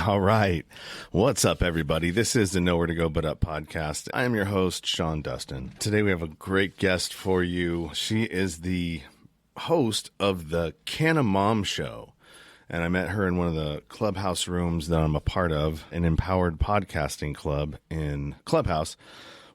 All right. What's up, everybody? This is the Nowhere to Go But Up podcast. I am your host, Sean Dustin. Today we have a great guest for you. She is the host of the Canna Mom Show. And I met her in one of the clubhouse rooms that I'm a part of, an empowered podcasting club in Clubhouse,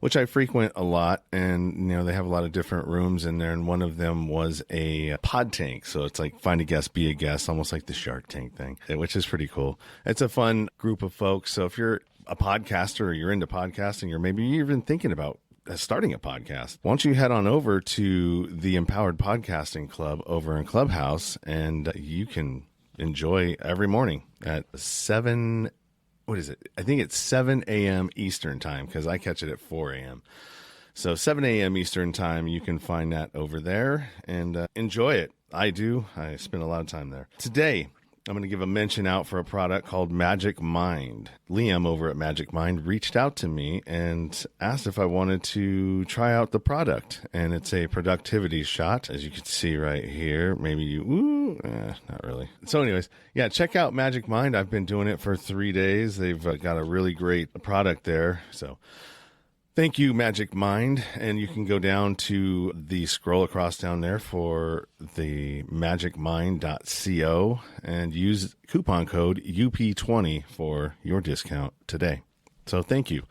which I frequent a lot. And, you know, they have a lot of different rooms in there. And one of them was a pod tank. So it's like find a guest, be a guest, almost like the Shark Tank thing, which is pretty cool. It's a fun group of folks. So if you're a podcaster or you're into podcasting, or maybe you're even thinking about starting a podcast, why don't you head on over to the Empowered Podcasting Club over in Clubhouse, and you can enjoy every morning at 7 what is it? I think it's 7 a.m. Eastern time, because I catch it at 4 a.m. So 7 a.m. Eastern time, you can find that over there and enjoy it. I do. I spend a lot of time there. Today, I'm going to give a mention out for a product called Magic Mind. Liam over at Magic Mind reached out to me and asked if I wanted to try out the product. And it's a productivity shot, as you can see right here. Maybe you, not really. So anyways, yeah, check out Magic Mind. I've been doing it for 3 days. They've got a really great product there. So thank you, Magic Mind. And you can go down to the scroll across down there for the magicmind.co and use coupon code UP20 for your discount today. So thank you.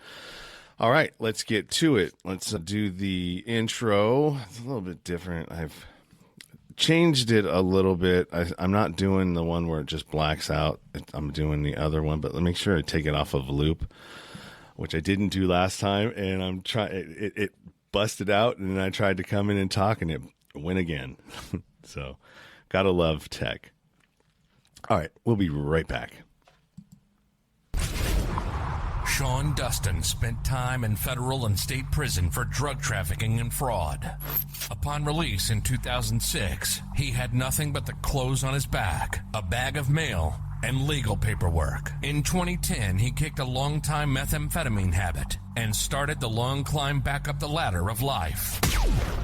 All right, let's get to it. Let's do the intro. It's a little bit different. I've changed it a little bit. I'm not doing the one where it just blacks out. I'm doing the other one, but let me make sure I take it off of loop, which I didn't do last time, and I'm trying. It busted out, and then I tried to come in and talk, and it went again. So, gotta love tech. All right, we'll be right back. Sean Dustin spent time in federal and state prison for drug trafficking and fraud. Upon release in 2006, he had nothing but the clothes on his back, a bag of mail, and legal paperwork. In 2010, he kicked a long-time methamphetamine habit and started the long climb back up the ladder of life.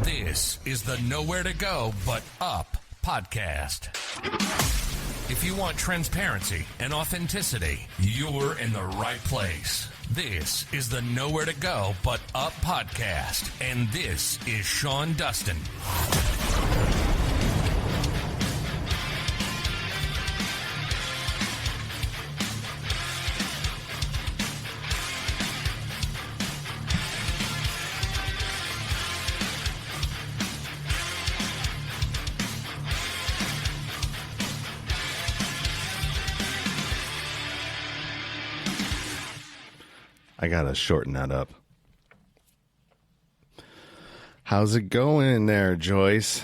This is the Nowhere to Go But Up podcast. If you want transparency and authenticity, you're in the right place. This is the Nowhere to Go But Up podcast, and this is Sean Dustin. I gotta shorten that up. How's it going in there, Joyce?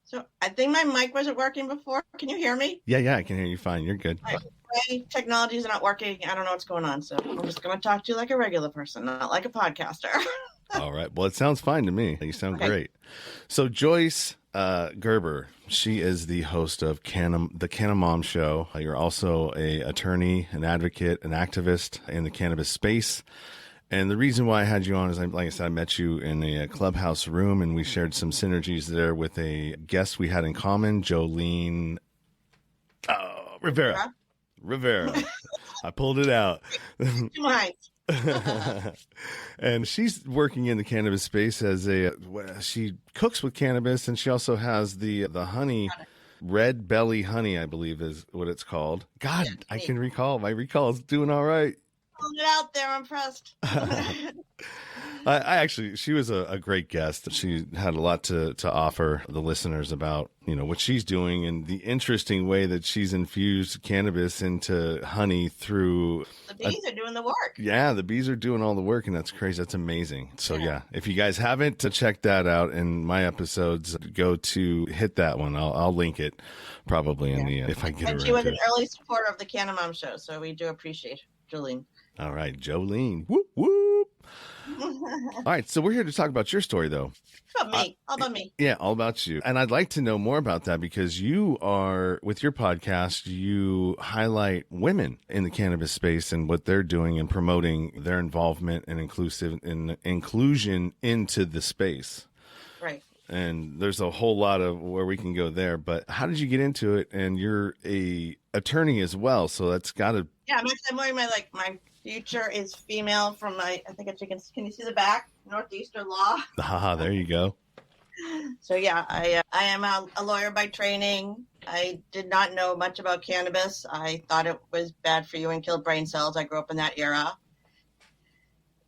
So I think my mic wasn't working before. Can you hear me? Yeah, I can hear you fine. You're good. My technology is not working. I don't know what's going on, so I'm just going to talk to you like a regular person, not like a podcaster. All right. Well, it sounds fine to me. You sound great. So Joyce Gerber, she is the host of the Canna Mom Show. You're also an attorney, an advocate, an activist in the cannabis space. And the reason why I had you on is, like I said, I met you in a clubhouse room, and we shared some synergies there with a guest we had in common, Jolene Rivera. I pulled it out. And she's working in the cannabis space as she cooks with cannabis, and she also has the honey, red belly honey, I believe is what it's called. God, yeah, I can recall. My recall is doing all right. Pulling it out there, I'm impressed. She was a great guest. She had a lot to offer the listeners about, you know, what she's doing and the interesting way that she's infused cannabis into honey through. The bees are doing the work. Yeah, the bees are doing all the work, and that's crazy. That's amazing. So yeah, if you guys haven't checked that out in my episodes, go to hit that one. I'll link it probably in the if I get it. And she was an early supporter of the Canna Mom Show, so we do appreciate Jolene. All right, Jolene. Whoop whoop. All right, so we're here to talk about your story, though. About me. All about me. Yeah, all about you. And I'd like to know more about that, because you are, with your podcast, you highlight women in the cannabis space and what they're doing and promoting their involvement and inclusion into the space. Right. and there's a whole lot of where we can go there. But how did you get into it? And you're a attorney as well, so that's got to. Yeah, I'm wearing my future is female from my. I think can you see the back? Northeastern Law. There you go. So yeah, I am a lawyer by training. I did not know much about cannabis. I thought it was bad for you and killed brain cells. I grew up in that era.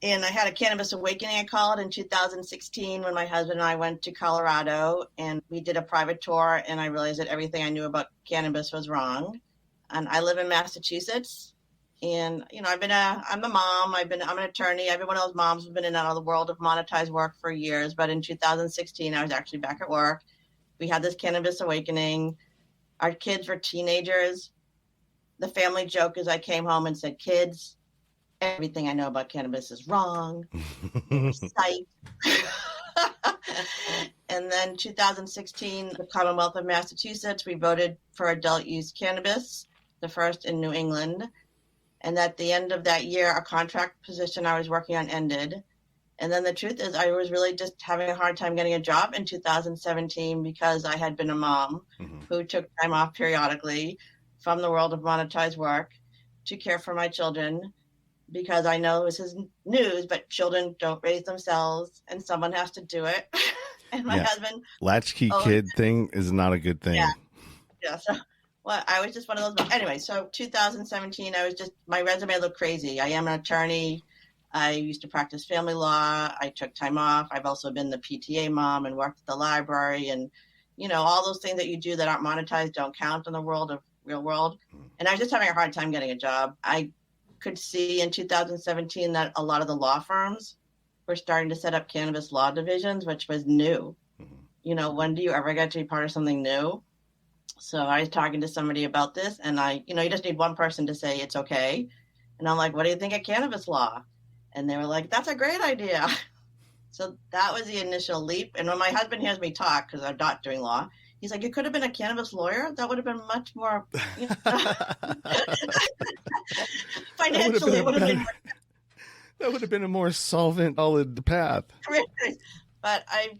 And I had a cannabis awakening, I call it, in 2016 when my husband and I went to Colorado and we did a private tour, and I realized that everything I knew about cannabis was wrong. And I live in Massachusetts, and I'm a mom. I'm an attorney. I've been one of those moms who's been in and out of the world of monetized work for years. But in 2016, I was actually back at work. We had this cannabis awakening. Our kids were teenagers. The family joke is I came home and said, "Kids, everything I know about cannabis is wrong." Psych. And then 2016, the Commonwealth of Massachusetts, we voted for adult use cannabis, the first in New England. And at the end of that year, a contract position I was working on ended. And then the truth is I was really just having a hard time getting a job in 2017 because I had been a mom who took time off periodically from the world of monetized work to care for my children, because I know this is news, but children don't raise themselves and someone has to do it. And my husband. Latchkey kid thing is not a good thing. Yeah. So I was just one of those. Anyway, so 2017, my resume looked crazy. I am an attorney. I used to practice family law. I took time off. I've also been the PTA mom and worked at the library, and, all those things that you do that aren't monetized don't count in the world of real world. And I was just having a hard time getting a job. I could see in 2017 that a lot of the law firms were starting to set up cannabis law divisions, which was new. When do you ever get to be part of something new? So I was talking to somebody about this, and you just need one person to say it's okay. And I'm like, what do you think of cannabis law? And they were like, that's a great idea. So that was the initial leap. And when my husband hears me talk, because I'm not doing law, he's like, you could have been a cannabis lawyer. That would have been much more financially. That would have been a more solvent path. But I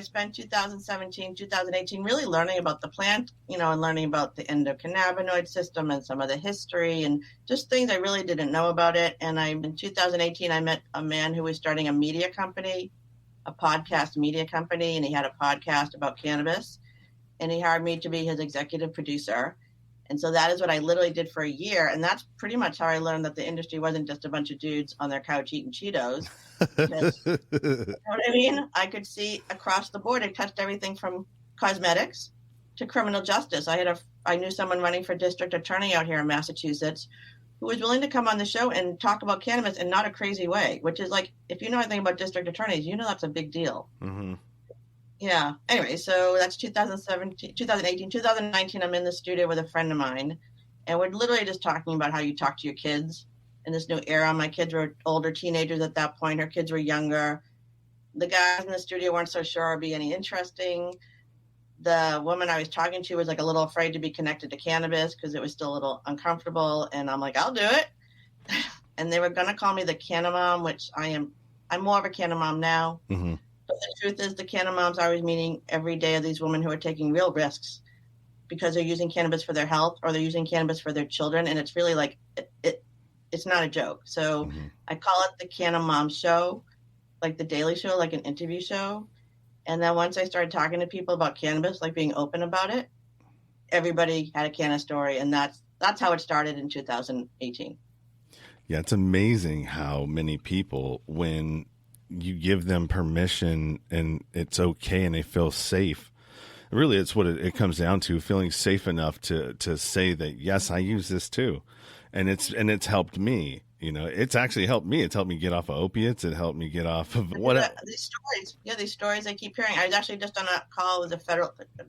spent 2017, 2018 really learning about the plant, and learning about the endocannabinoid system and some of the history and just things I really didn't know about it. And in 2018, I met a man who was starting a media company, a podcast media company, and he had a podcast about cannabis, and he hired me to be his executive producer. And so that is what I literally did for a year. And that's pretty much how I learned that the industry wasn't just a bunch of dudes on their couch eating Cheetos. Because, you know what I mean? I could see across the board. It touched everything from cosmetics to criminal justice. I knew someone running for district attorney out here in Massachusetts who was willing to come on the show and talk about cannabis in not a crazy way, which is like, if you know anything about district attorneys, that's a big deal. Mm-hmm. Yeah. Anyway, so that's 2017, 2018, 2019. I'm in the studio with a friend of mine, and we're literally just talking about how you talk to your kids in this new era. My kids were older teenagers at that point. Her kids were younger. The guys in the studio weren't so sure it'd be any interesting. The woman I was talking to was like a little afraid to be connected to cannabis because it was still a little uncomfortable. And I'm like, I'll do it. And they were going to call me the Canna Mom, which I'm more of a Canna Mom now. Mm-hmm. But the truth is the Canna Moms I was meeting every day of these women who are taking real risks because they're using cannabis for their health or they're using cannabis for their children. And it's really like, it's not a joke. So I call it the Canna Mom Show, like the Daily Show, like an interview show. And then once I started talking to people about cannabis, like being open about it, everybody had a canna story. And that's how it started in 2018. Yeah, it's amazing how many people, when you give them permission and it's okay and they feel safe, really it's what it comes down to, feeling safe enough to say that, yes, I use this too. And it's helped me. It's actually helped me. It's helped me get off of opiates. It helped me get off of these stories. Yeah, these stories I keep hearing. I was actually just on a call with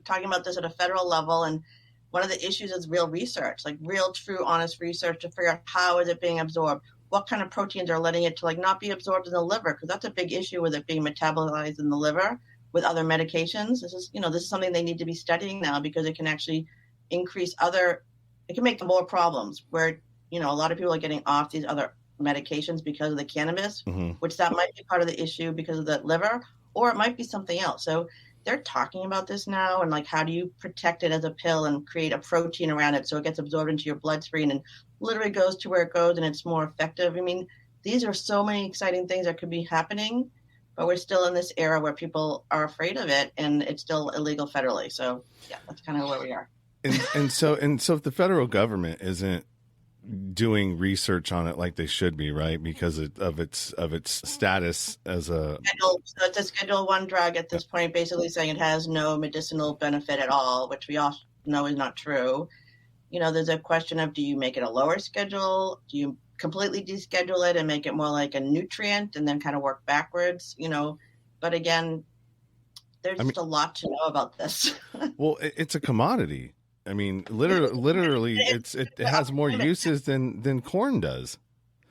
talking about this at a federal level. And one of the issues is real research, like real, true, honest research to figure out how is it being absorbed? What kind of proteins are letting it to not be absorbed in the liver? Because that's a big issue with it being metabolized in the liver with other medications. This is something they need to be studying now because it can actually it can make more problems where, a lot of people are getting off these other medications because of the cannabis, which that might be part of the issue because of the liver, or it might be something else. So they're talking about this now, and like, how do you protect it as a pill and create a protein around it so it gets absorbed into your bloodstream and literally goes to where it goes and it's more effective. I mean, these are so many exciting things that could be happening, but we're still in this era where people are afraid of it, and it's still illegal federally. So yeah, that's kind of where we are. So if the federal government isn't doing research on it like they should be, right? Because of its status as a so it's a Schedule 1 drug at this point, basically saying it has no medicinal benefit at all, which we all know is not true. You know, there's a question of, do you make it a lower schedule? Do you completely deschedule it and make it more like a nutrient and then kind of work backwards? You know, but again, there's just a lot to know about this. Well, it's a commodity. I mean, literally, it has more uses than corn does.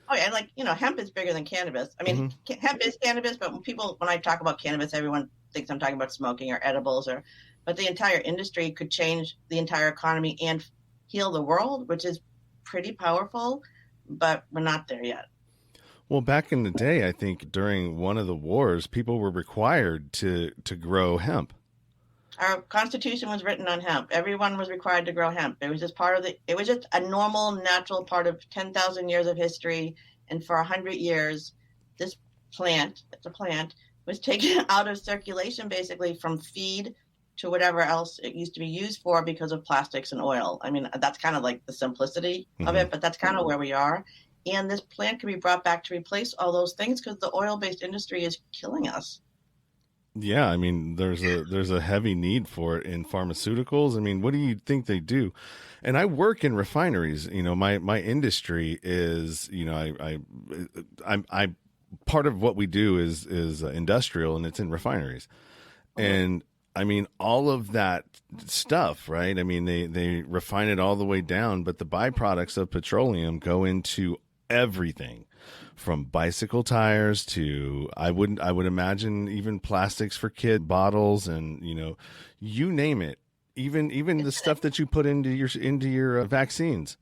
Oh yeah, like, you know, hemp is bigger than cannabis. I mean, hemp is cannabis, but when I talk about cannabis, everyone thinks I'm talking about smoking or edibles, but the entire industry could change the entire economy and heal the world, which is pretty powerful, but we're not there yet. Well, back in the day, I think during one of the wars, people were required to grow hemp. Our Constitution was written on hemp. Everyone was required to grow hemp. It was just it was just a normal, natural part of 10,000 years of history. And for 100 years, this plant, it's a plant, was taken out of circulation, basically from feed to whatever else it used to be used for because of plastics and oil. I mean, that's kind of like the simplicity of it, but that's kind of where we are. And this plant can be brought back to replace all those things because the oil-based industry is killing us. Yeah, I mean, there's a heavy need for it in pharmaceuticals. I mean, what do you think they do? And I work in refineries. You know, my industry is, you know, I part of what we do is industrial, and it's in refineries. And I mean, all of that stuff, right? I mean, they refine it all the way down, but the byproducts of petroleum go into everything. From bicycle tires to I would imagine even plastics for kid bottles, and you know, you name it. Even the stuff that you put into your vaccines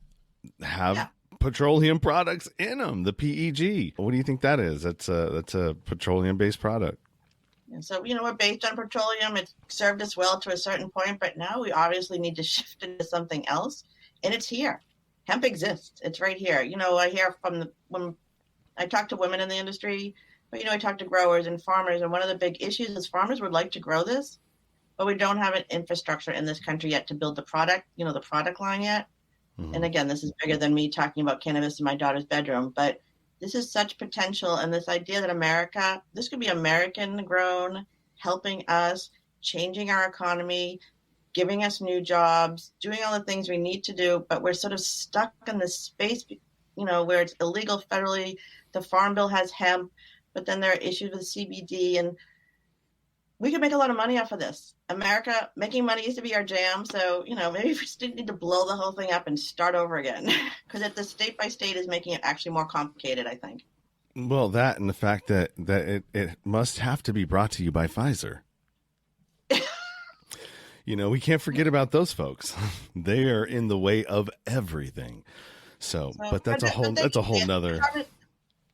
have petroleum products in them. The PEG. What do you think that is? That's a petroleum based product. And so, you know, we're based on petroleum. It served us well to a certain point, but now we obviously need to shift into something else. And it's here. Hemp exists. It's right here. You know, I hear when I talk to women in the industry, but, you know, I talk to growers and farmers, and one of the big issues is farmers would like to grow this, but we don't have an infrastructure in this country yet to build the product, you know, the product line yet. And again, this is bigger than me talking about cannabis in my daughter's bedroom, but this is such potential. And this idea that this could be American grown, helping us, changing our economy, giving us new jobs, doing all the things we need to do, but we're sort of stuck in this space, you know, where it's illegal federally. The Farm Bill has hemp, but then there are issues with CBD, and we could make a lot of money off of this. America, making money used to be our jam. So, you know, maybe we just need to blow the whole thing up and start over again, because the state by state is making it actually more complicated, I think. Well, that and the fact that it must have to be brought to you by Pfizer. You know, we can't forget about those folks. They are in the way of everything. So but that's a whole nother.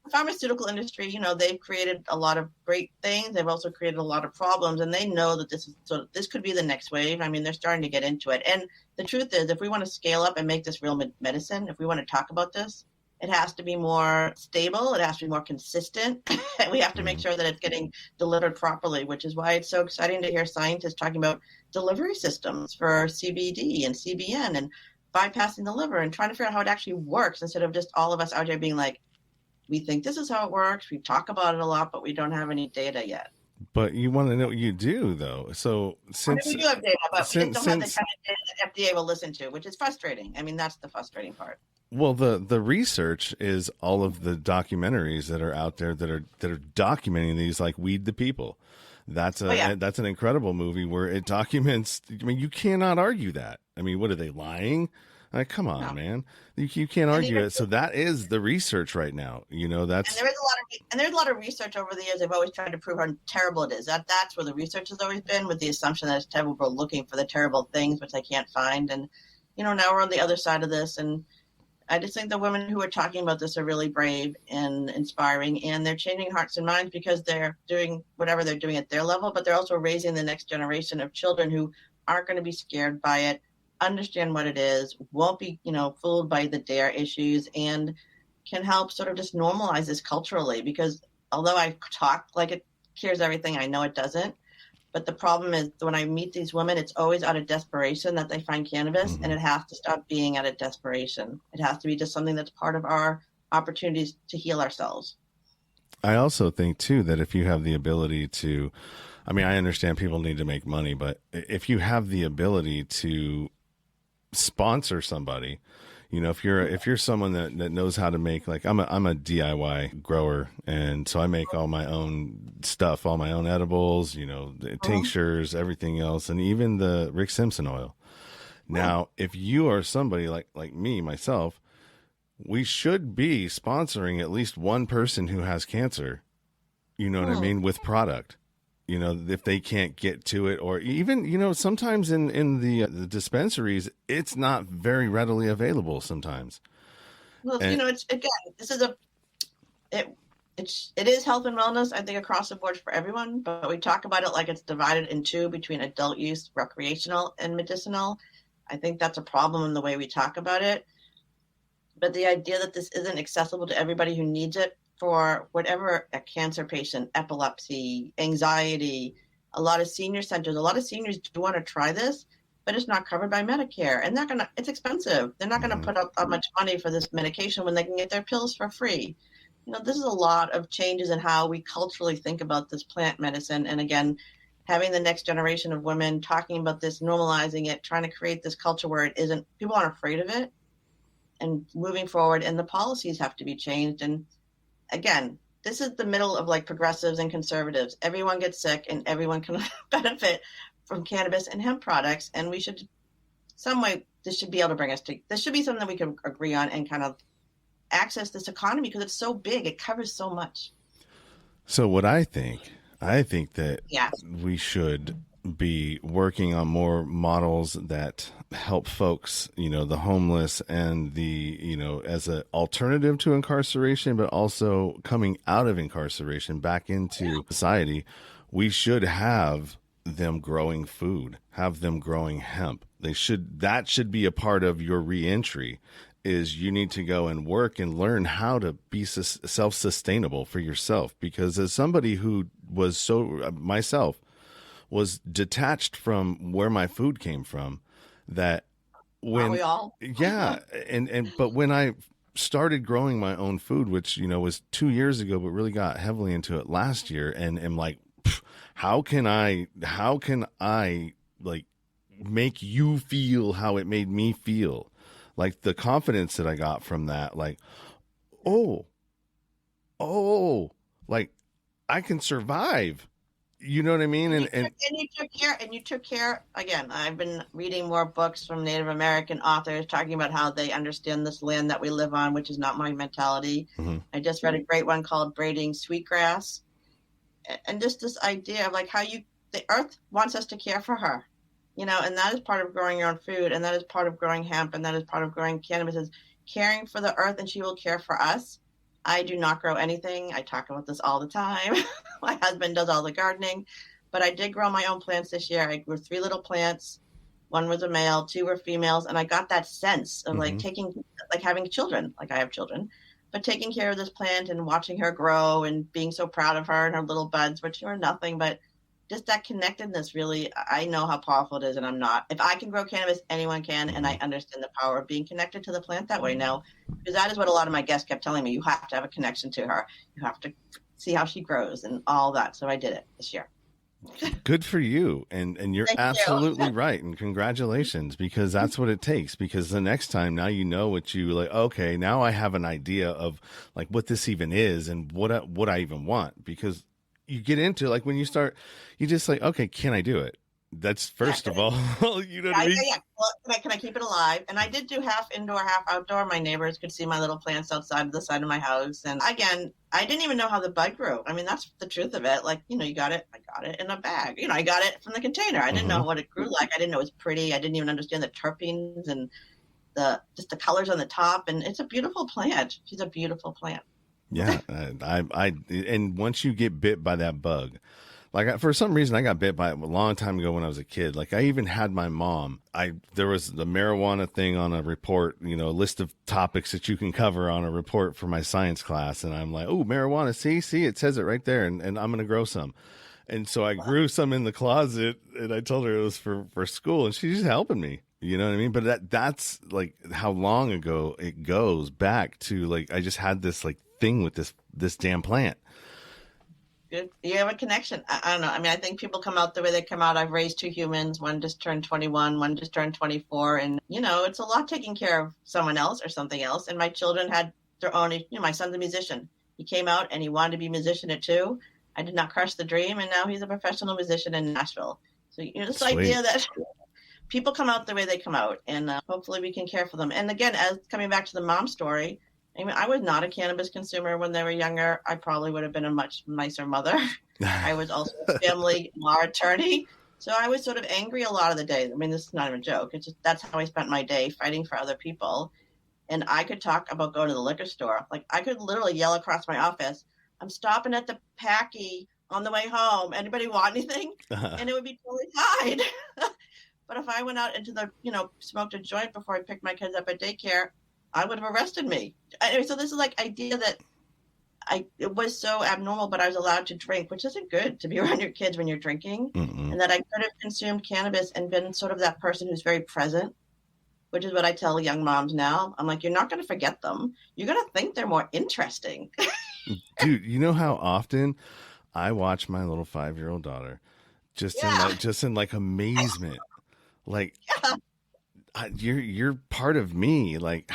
The pharmaceutical industry, you know, they've created a lot of great things. They've also created a lot of problems, and they know that this could be the next wave. I mean, they're starting to get into it. And the truth is, if we want to scale up and make this real medicine, if we want to talk about this, it has to be more stable. It has to be more consistent. We have to make sure that it's getting delivered properly, which is why it's so exciting to hear scientists talking about delivery systems for CBD and CBN and bypassing the liver and trying to figure out how it actually works, instead of just all of us out here being like, we think this is how it works. We talk about it a lot, but we don't have any data yet. But you want to know what you do, though. So since we do have data, but we just don't have the kind of data that FDA will listen to, which is frustrating. I mean, that's the frustrating part. Well, the research is all of the documentaries that are out there that are documenting these, like Weed the People. That's an incredible movie where it documents. I mean, you cannot argue that. I mean, what are they lying? Like, come on, man. You can't argue it. So that is the research right now. You know, that's and there's a lot of research over the years. They've always tried to prove how terrible it is. That's where the research has always been, with the assumption that it's terrible. We're looking for the terrible things which they can't find. And, you know, now we're on the other side of this, and I just think the women who are talking about this are really brave and inspiring, and they're changing hearts and minds because they're doing whatever they're doing at their level, but they're also raising the next generation of children who aren't going to be scared by it, understand what it is, won't be, fooled by the dare issues, and can help sort of just normalize this culturally. Because although I talk like it cures everything, I know it doesn't. But the problem is when I meet these women, it's always out of desperation that they find cannabis, and it has to stop being out of desperation. It has to be just something that's part of our opportunities to heal ourselves. I also think too that if you have the ability to, I mean, I understand people need to make money, but if you have the ability to sponsor somebody, if you're someone that knows how to make, like I'm a DIY grower, and so I make all my own stuff, all my own edibles, the tinctures, everything else, and even the Rick Simpson oil. Now, if you are somebody like me, myself, we should be sponsoring at least one person who has cancer, what I mean, with product. If they can't get to it, or even, sometimes in the dispensaries, it's not very readily available sometimes. Well, it's, again, it is health and wellness, I think, across the board for everyone, but we talk about it like it's divided in two between adult use, recreational, and medicinal. I think that's a problem in the way we talk about it. But the idea that this isn't accessible to everybody who needs it, for whatever, a cancer patient, epilepsy, anxiety, a lot of senior centers, a lot of seniors do want to try this, but it's not covered by Medicare, and it's expensive. They're not going to put up that much money for this medication when they can get their pills for free. This is a lot of changes in how we culturally think about this plant medicine. And again, having the next generation of women talking about this, normalizing it, trying to create this culture where it isn't, people aren't afraid of it, and moving forward, and the policies have to be changed. And again, this is the middle of like progressives and conservatives. Everyone gets sick and everyone can benefit from cannabis and hemp products. And we should, some way, this should be able to bring us to, this should be something that we can agree on and kind of access this economy, because it's so big. It covers so much. So what I think that we should be working on more models that help folks, the homeless, and the, as an alternative to incarceration, but also coming out of incarceration back into society. We should have them growing food, have them growing hemp. That should be a part of your reentry. Is you need to go and work and learn how to be self-sustainable for yourself. Because as somebody who was myself was detached from where my food came from, that when, we all? but when I started growing my own food, which, was 2 years ago, but really got heavily into it last year, and am like, how can I like make you feel how it made me feel? Like the confidence that I got from that, like, oh, like I can survive. You know what I mean? And you took care. Again, I've been reading more books from Native American authors talking about how they understand this land that we live on, which is not my mentality. I just read a great one called Braiding Sweetgrass. And just this idea of like how the earth wants us to care for her. And that is part of growing your own food, and that is part of growing hemp, and that is part of growing cannabis, is caring for the earth, and she will care for us. I do not grow anything. I talk about this all the time. My husband does all the gardening, but I did grow my own plants this year. I grew 3 little plants. 1 was a male, 2 were females, and I got that sense of like having children, like I have children, but taking care of this plant and watching her grow and being so proud of her and her little buds, which are nothing but just that connectedness. Really, I know how powerful it is, and if I can grow cannabis, anyone can, and I understand the power of being connected to the plant that way now, because that is what a lot of my guests kept telling me. You have to have a connection to her. You have to see how she grows and all that. So I did it this year. Good for you. And you're absolutely right. And congratulations, because that's what it takes. Because the next time, now you know what you like, okay, now I have an idea of like what this even is and what I even want. Because you get into, like, when you start, you just like, okay, can I do it? That's first of all, you know what I mean? Yeah. Well, can I keep it alive? And I did do half indoor, half outdoor. My neighbors could see my little plants outside of the side of my house. And again, I didn't even know how the bud grew. I mean, that's the truth of it. Like, you got it. I got it in a bag. I got it from the container. I didn't know what it grew like. I didn't know it was pretty. I didn't even understand the terpenes. And just the colors on the top, and it's a beautiful plant. She's a beautiful plant. Yeah, and once you get bit by that bug, like for some reason I got bit by it a long time ago when I was a kid. Like I even had my mom. There was the marijuana thing on a report, a list of topics that you can cover on a report for my science class, and I'm like, oh, marijuana, see, it says it right there, and I'm gonna grow some. And so I grew some in the closet, and I told her it was for school, and she's just helping me. You know what I mean? But that's like how long ago it goes back to. Like I just had this like thing with this damn plant. Good. You have a connection. I don't know. I mean, I think people come out the way they come out. I've raised two humans. One just turned 21, one just turned 24. And, it's a lot taking care of someone else or something else. And my children had their own, my son's a musician. He came out and he wanted to be a musician at 2. I did not crush the dream. And now he's a professional musician in Nashville. So, this Sweet. idea that people come out the way they come out, and hopefully we can care for them. And again, as coming back to the mom story, I mean, I was not a cannabis consumer when they were younger. I probably would have been a much nicer mother. I was also a family law attorney. So I was sort of angry a lot of the days. I mean, this is not even a joke. It's just, that's how I spent my day, fighting for other people. And I could talk about going to the liquor store. Like I could literally yell across my office, I'm stopping at the Packy on the way home. Anybody want anything? And it would be totally fine. But if I went out into the, smoked a joint before I picked my kids up at daycare, I would have arrested me. Anyway, so this is like idea that it was so abnormal, but I was allowed to drink, which isn't good to be around your kids when you're drinking. And that I could have consumed cannabis and been sort of that person who's very present, which is what I tell young moms now. I'm like, you're not going to forget them. You're going to think they're more interesting. Dude, you know how often I watch my little 5-year-old daughter just in amazement. Like, you're part of me. Like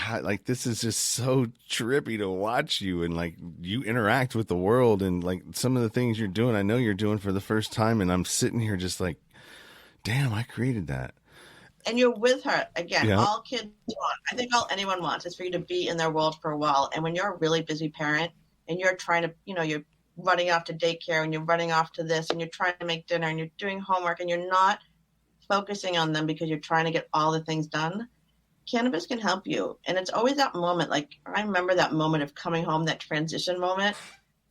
this is just so trippy to watch you, and like you interact with the world, and like some of the things you're doing, I know you're doing for the first time, and I'm sitting here just like, damn, I created that. And you're with her again. Yeah. All kids want, I think all anyone wants is for you to be in their world for a while. And when you're a really busy parent and you're trying to, you're running off to daycare and you're running off to this and you're trying to make dinner and you're doing homework and you're not focusing on them because you're trying to get all the things done, cannabis can help you. And it's always that moment. Like I remember that moment of coming home, that transition moment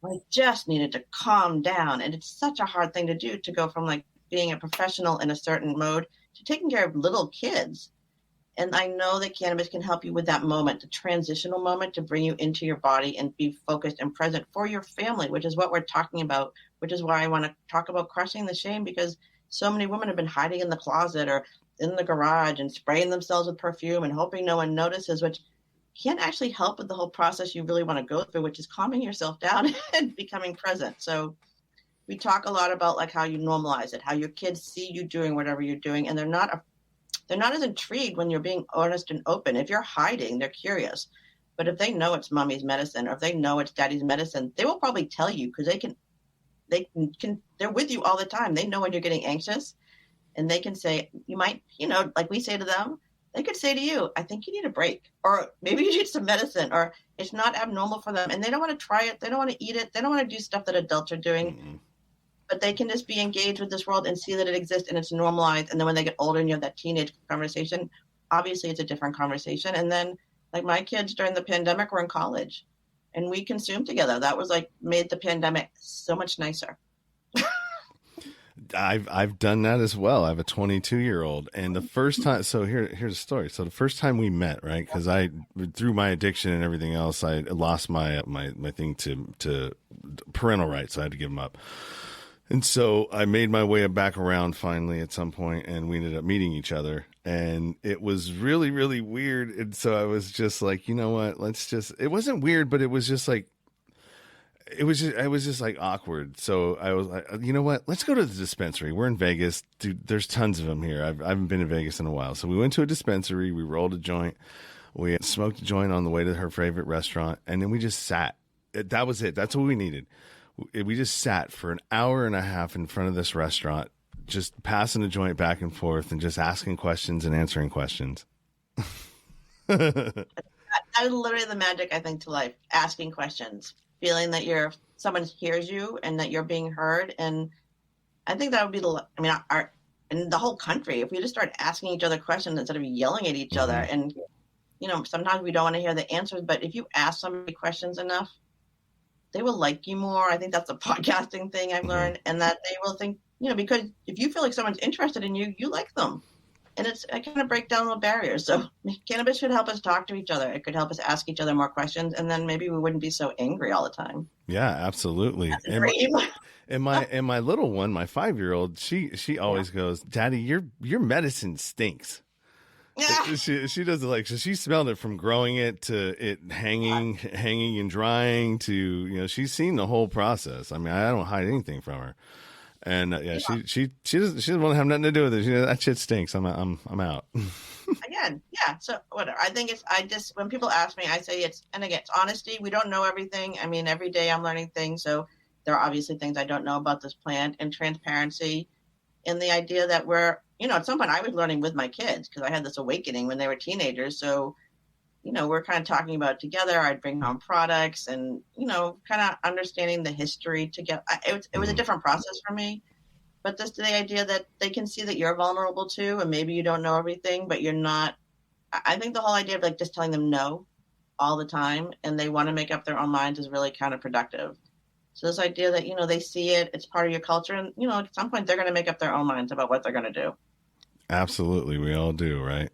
where I just needed to calm down. And it's such a hard thing to do, to go from like being a professional in a certain mode to taking care of little kids. And I know that cannabis can help you with that moment, the transitional moment, to bring you into your body and be focused and present for your family, which is what we're talking about, which is why I want to talk about crushing the shame, because so many women have been hiding in the closet or in the garage and spraying themselves with perfume and hoping no one notices, which can't actually help with the whole process you really want to go through, which is calming yourself down and becoming present. So we talk a lot about like how you normalize it, how your kids see you doing whatever you're doing, and they're not as intrigued when you're being honest and open. If you're hiding, they're curious. But if they know it's mommy's medicine, or if they know it's daddy's medicine, they will probably tell you, because they're with you all the time. They know when you're getting anxious, and they can say, you might, like we say to them, they could say to you, I think you need a break, or maybe you need some medicine, or it's not abnormal for them. And they don't want to try it. They don't want to eat it. They don't want to do stuff that adults are doing, but they can just be engaged with this world and see that it exists and it's normalized. And then when they get older and you have that teenage conversation, obviously it's a different conversation. And then like my kids during the pandemic were in college and we consumed together. That was like made the pandemic so much nicer. I've done that as well. I have a 22-year-old, and the first time, so here's a story. So the first time we met, right? Because through my addiction and everything else, I lost my thing to parental rights. So I had to give them up. And so I made my way back around finally at some point, and we ended up meeting each other, and it was really, really weird. And so I was just like, you know what? It wasn't weird, but it was just like, I was just like awkward. So I was like, you know what? Let's go to the dispensary. We're in Vegas. Dude, there's tons of them here. I haven't been to Vegas in a while. So we went to a dispensary. We rolled a joint. We smoked a joint on the way to her favorite restaurant. And then we just sat. That was it. That's what we needed. We just sat for an hour and a half in front of this restaurant, just passing a joint back and forth and just asking questions and answering questions. That is literally the magic, I think, to life. Asking questions. Feeling that someone hears you and that you're being heard. And I think that would be in the whole country, if we just start asking each other questions instead of yelling at each other. And sometimes we don't want to hear the answers, but if you ask somebody questions enough, they will like you more. I think that's a podcasting thing I've learned, and that they will think, because if you feel like someone's interested in you, you like them. And I kind of break down the barriers. So cannabis should help us talk to each other. It could help us ask each other more questions, and then maybe we wouldn't be so angry all the time. Yeah, absolutely. That's a dream. And my little one, my 5-year-old, she always goes, "Daddy, your medicine stinks." Yeah. She does it like, so she smelled it from growing it to it hanging and drying to, she's seen the whole process. I mean, I don't hide anything from her. And she doesn't want to have nothing to do with it. That shit stinks. I'm out. Again, yeah. So whatever. I think when people ask me, I say it's honesty. We don't know everything. I mean, every day I'm learning things. So there are obviously things I don't know about this plant, and transparency, and the idea that at some point I was learning with my kids because I had this awakening when they were teenagers. So, we're kind of talking about it together. I'd bring home products and, kind of understanding the history together. It was a different process for me, but just the idea that they can see that you're vulnerable too, and maybe you don't know everything, but you're not. I think the whole idea of like just telling them no all the time and they want to make up their own minds is really counterproductive. So this idea that, they see it, it's part of your culture, and, at some point they're going to make up their own minds about what they're going to do. Absolutely. We all do, right?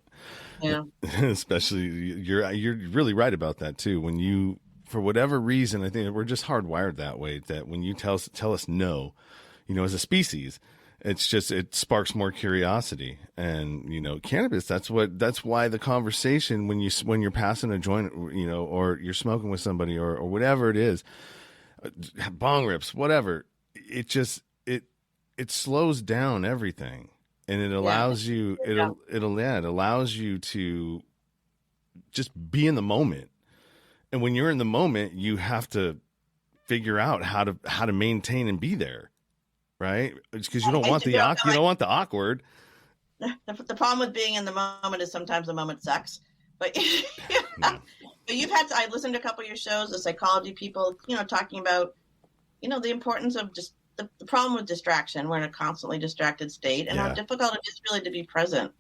Yeah. Especially you're really right about that too. When you, for whatever reason, I think we're just hardwired that way, that when you tell us no, as a species, it sparks more curiosity. And, cannabis, that's why the conversation when you're passing a joint, or you're smoking with somebody or whatever it is, bong rips, whatever, it slows down everything. And it allows you, it allows you to just be in the moment. And when you're in the moment, you have to figure out how to maintain and be there, right? Because you don't want the awkward. The problem with being in the moment is sometimes the moment sucks. But but I listened to a couple of your shows, the psychology people, talking about, the importance of just the problem with distraction. We're in a constantly distracted state, and how difficult it is really to be present.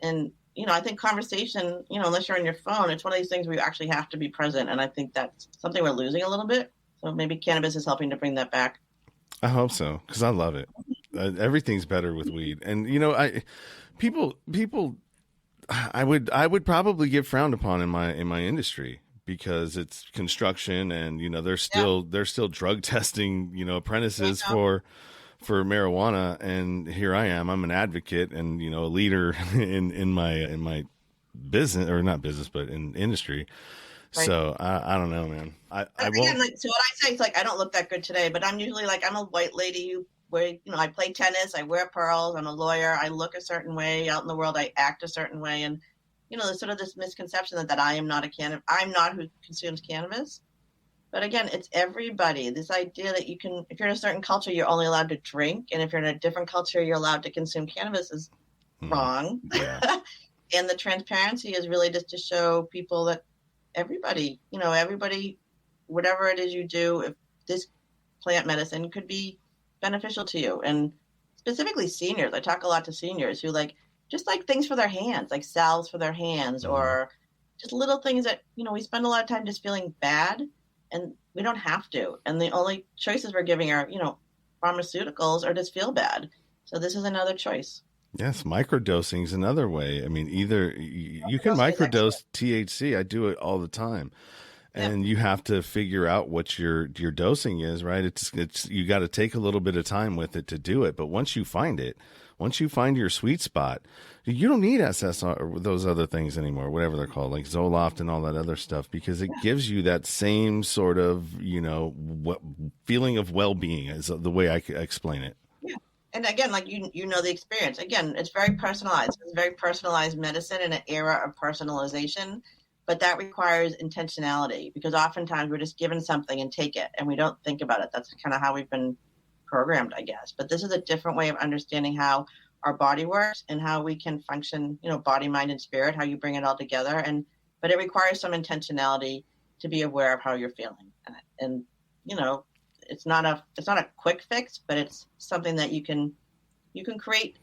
And, I think conversation, unless you're on your phone, it's one of these things where you actually have to be present. And I think that's something we're losing a little bit. So maybe cannabis is helping to bring that back. I hope so, because I love it. Everything's better with weed. And, people, I would probably get frowned upon in my industry, because it's construction and, they're still drug testing, apprentices for marijuana. And here I am, I'm an advocate and, a leader in my business, or not business, but in industry. Right. So I don't know, man. I won't. So what I say is I don't look that good today, but I'm usually I'm a white lady who I play tennis, I wear pearls, I'm a lawyer, I look a certain way out in the world, I act a certain way. And, there's sort of this misconception that I am not I'm not who consumes cannabis. But again, it's everybody. This idea that if you're in a certain culture, you're only allowed to drink. And if you're in a different culture, you're allowed to consume cannabis is wrong. Yeah. And the transparency is really just to show people that everybody, whatever it is you do, if this plant medicine could be beneficial to you. And specifically seniors. I talk a lot to seniors who just things for their hands, like salves for their hands, or just little things that, we spend a lot of time just feeling bad, and we don't have to. And the only choices we're giving are, pharmaceuticals, or just feel bad. So this is another choice. Yes, microdosing is another way. I mean, either you can microdose THC. I do it all the time. And you have to figure out what your dosing is, right? It's you got to take a little bit of time with it to do it. But once you find your sweet spot, you don't need SSR or those other things anymore, whatever they're called, like Zoloft and all that other stuff, because it gives you that same sort of, feeling of well-being, is the way I explain it. Yeah. And again, the experience. Again, it's very personalized. It's very personalized medicine in an era of personalization. But that requires intentionality, because oftentimes we're just given something and take it and we don't think about it. That's kind of how we've been programmed, I guess. But this is a different way of understanding how our body works and how we can function, body, mind, and spirit, how you bring it all together. But it requires some intentionality to be aware of how you're feeling. And it's not a quick fix, but it's something that you can create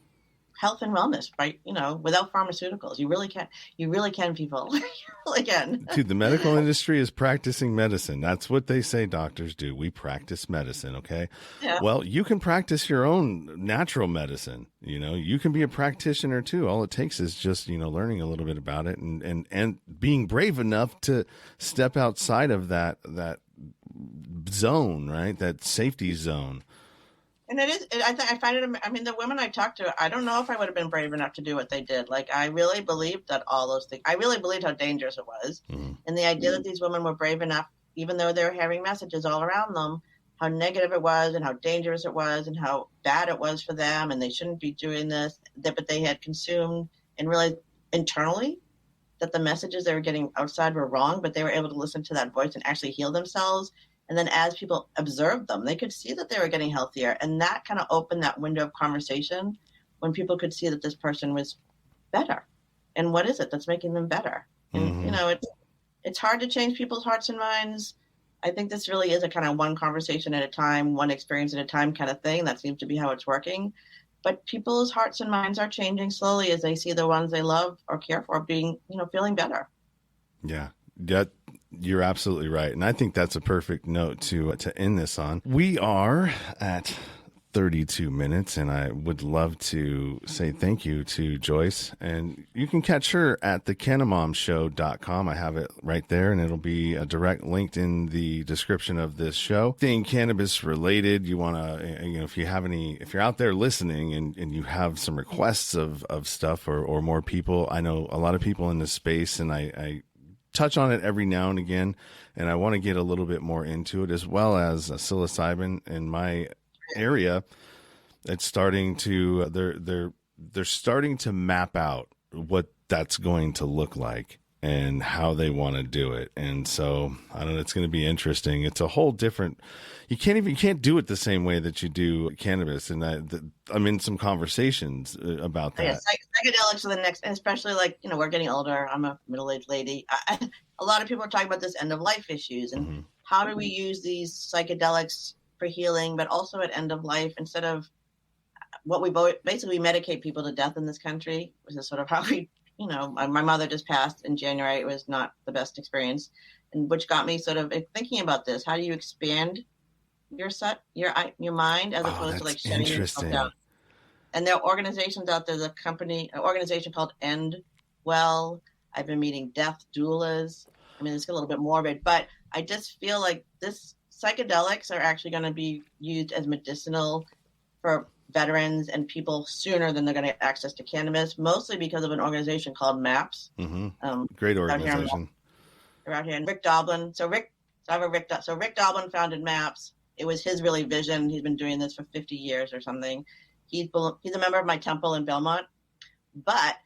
health and wellness, right? Without pharmaceuticals. You really can. You really can, people. You really can. Dude, the medical industry is practicing medicine. That's what they say doctors do. We practice medicine, okay? Yeah. Well, you can practice your own natural medicine. You can be a practitioner too. All it takes is just, learning a little bit about it and being brave enough to step outside of that zone, right? That safety zone. And it is, I find it, I mean, the women I talked to, I don't know if I would have been brave enough to do what they did. Like, I really believed that all those things, I really believed how dangerous it was. Mm-hmm. And the idea that these women were brave enough, even though they were hearing messages all around them, how negative it was and how dangerous it was and how bad it was for them. And they shouldn't be doing this, but they had consumed and realized internally that the messages they were getting outside were wrong, but they were able to listen to that voice and actually heal themselves. And then as people observed them, they could see that they were getting healthier. And that kind of opened that window of conversation when people could see that this person was better. And what is it that's making them better? And, it's hard to change people's hearts and minds. I think this really is a kind of one conversation at a time, one experience at a time kind of thing. That seems to be how it's working. But people's hearts and minds are changing slowly as they see the ones they love or care for being, feeling better. Yeah. You're absolutely right. And I think that's a perfect note to end this on. We are at 32 minutes, and I would love to say thank you to Joyce. And you can catch her at the CannaMomShow.com. I have it right there, and it'll be a direct link in the description of this show. Thing cannabis related, you want to, if you're out there listening and you have some requests of stuff or more people, I know a lot of people in this space, and I touch on it every now and again, and I want to get a little bit more into it, as well as psilocybin in my area. It's starting to they're starting to map out what that's going to look like and how they want to do it. And so I don't know, it's going to be interesting. It's a whole different, you can't do it the same way that you do cannabis. And I'm in some conversations about that. Yeah, psychedelics are the next, and especially we're getting older. I'm a middle-aged lady. A lot of people are talking about this end of life issues and how do we use these psychedelics for healing, but also at end of life instead of what we basically medicate people to death in this country, which is sort of how we, my mother just passed in January. It was not the best experience, and which got me sort of thinking about this. How do you expand your mind as opposed to shutting yourself down? And there are organizations out there. There's an organization called End Well. I've been meeting death doulas. I mean, it's a little bit morbid, but I just feel like psychedelics are actually going to be used as medicinal for veterans and people sooner than they're going to get access to cannabis, mostly because of an organization called MAPS. Great organization. Around here. And Rick Doblin. So Rick Doblin founded MAPS. It was his really vision. He's been doing this for 50 years or something. He's a member of my temple in Belmont, but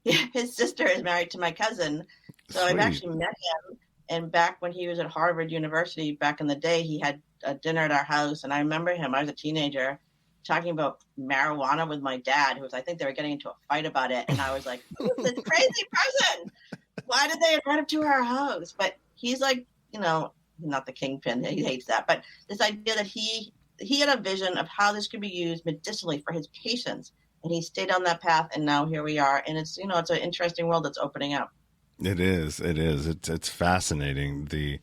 his sister is married to my cousin. So Sweet. I've actually met him. And back when he was at Harvard University, back in the day, he had a dinner at our house. And I remember him, I was a teenager, talking about marijuana with my dad, I think they were getting into a fight about it. And I was like, who's this crazy person? Why did they invite him to our house? But he's like, not the kingpin. He hates that. But this idea that he had a vision of how this could be used medicinally for his patients. And he stayed on that path. And now here we are. And it's, it's an interesting world that's opening up. It is. It's fascinating.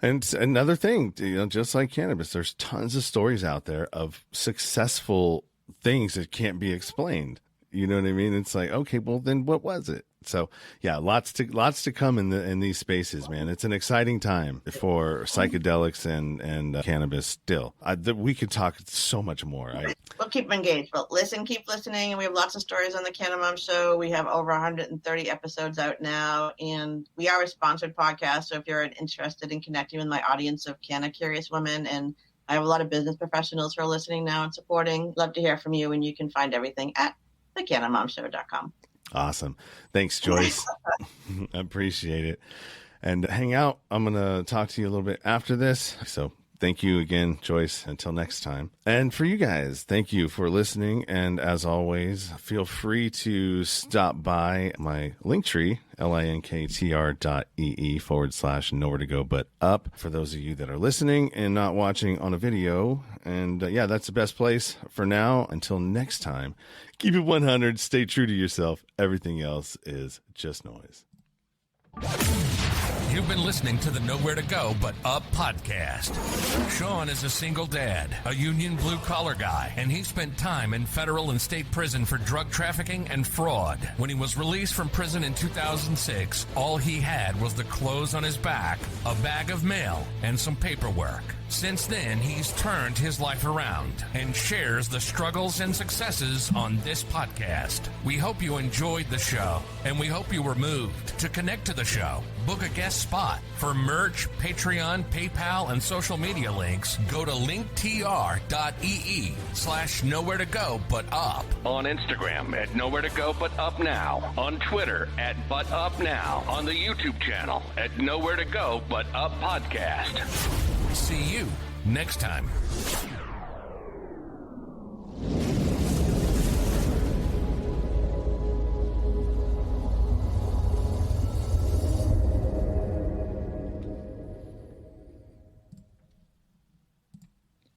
And another thing, just like cannabis, there's tons of stories out there of successful things that can't be explained. You know what I mean? It's like, okay, well then what was it? So yeah, lots to come in these spaces, man. It's an exciting time for psychedelics and cannabis. Still, we could talk so much more. We'll keep engaged. But keep listening, and we have lots of stories on the Canna Mom Show. We have over 130 episodes out now, and we are a sponsored podcast. So if you're interested in connecting with my audience of Canna curious women, and I have a lot of business professionals who are listening now and supporting, love to hear from you. And you can find everything at thecannamomshow.com. Awesome. Thanks, Joyce. I appreciate it. And hang out. I'm going to talk to you a little bit after this. So Thank you again, Joyce. Until next time. And for you guys, thank you for listening. And as always, feel free to stop by my Linktree, linktr.ee/nowhere to go but up, for those of you that are listening and not watching on a video. And yeah, that's the best place for now. Until next time, keep it 100, stay true to yourself. Everything else is just noise. You've been listening to the Nowhere to Go But Up podcast. Sean is a single dad, a union blue-collar guy, and he spent time in federal and state prison for drug trafficking and fraud. When he was released from prison in 2006, all he had was the clothes on his back, a bag of mail, and some paperwork. Since then, he's turned his life around and shares the struggles and successes on this podcast. We hope you enjoyed the show, and we hope you were moved. To connect to the show, book a guest spot. For merch, Patreon, PayPal, and social media links, go to linktr.ee/nowhere to go but up. On Instagram at Nowhere to Go But Up Now. On Twitter at But Up Now. On the YouTube channel at Nowhere to Go But Up Podcast. See you next time.